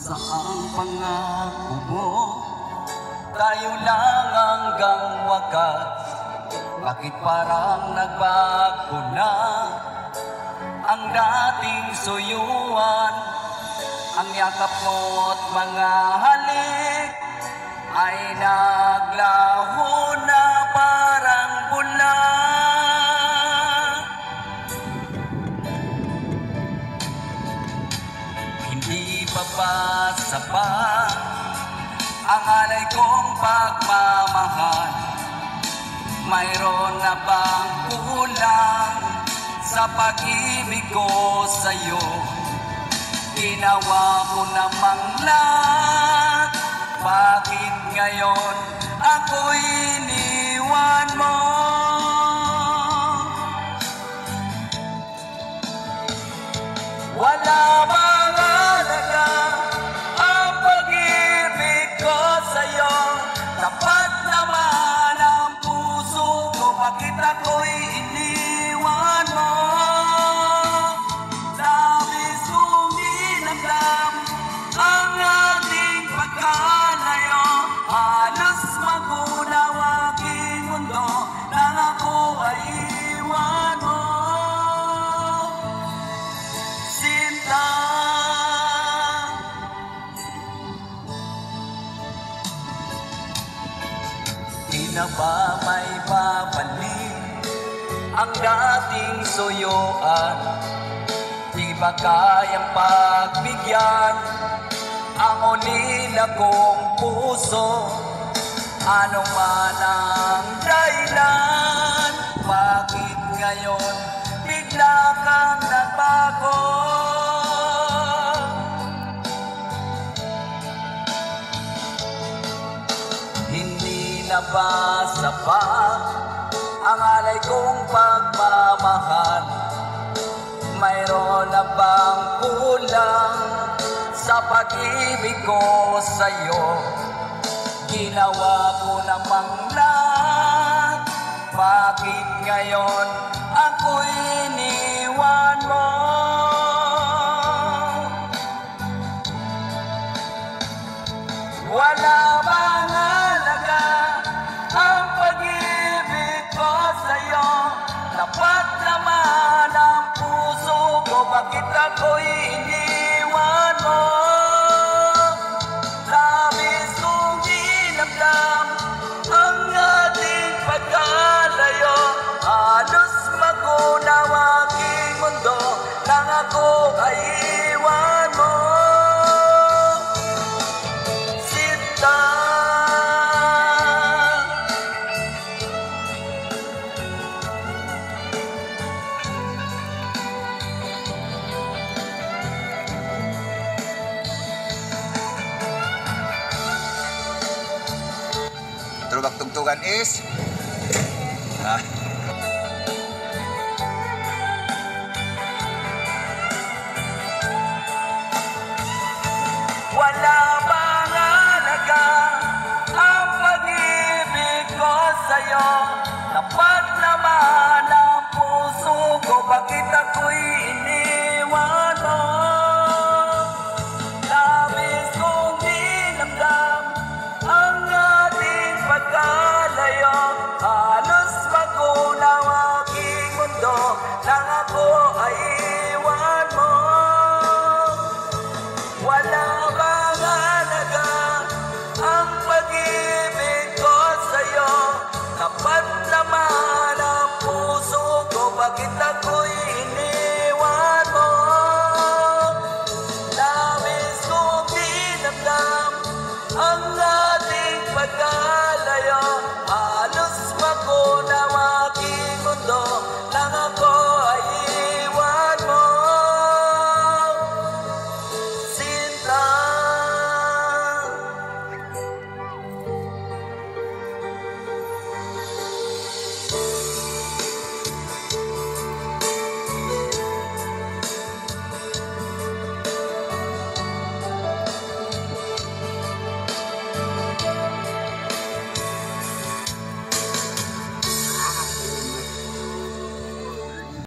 Nasaang pangako mo, tayo lang hanggang wakas. Bakit parang nagbago na ang dating suyuan? Ang yakap mo't mga halik ay naglaho na parang bula. Hindi pa ba sapat ang alay kong pagmamahal? Mayroon na bang kulang sa pag-ibig ko sa'yo? Ginawa ko namang lahat, bakit ngayon ako'y iniwan mo? Wala bang halaga ang pag-ibig ko sa'yo? Tapat naman ang puso ko, bakit ako'y iniwan mo? Labis kong inagdam ang ating pagkalayo, halos magunaw aking mundo nang ako ay iwan mo. Sinta, di na ba may babalik ang dating suyuan? Di ba kayang pagbigyan ang ulila kong puso? Ano man ang dahilan, bakit ngayon bigla kang nagbago? Hindi na ba sapat ang alay kong pagmamahal? Mayroon na bang kulang sa pag-ibig ko sa'yo? Ginawa ko namang lahat, bakit ngayon ako'y iniwan mo? Wala bang halaga ang pag-ibig ko sa'yo? Tapat naman ang puso ko, bakit ako'y iniwan mo? Labis kong dinamdam ang ating pagkalayo, halos magunaw aking mundo nang ako ay iwan mo. Sinta, Turubak tugtugan is wala bang halaga ang pag-ibig ko sa'yo? Tapat naman ang puso ko, bakit ako'y iniwan?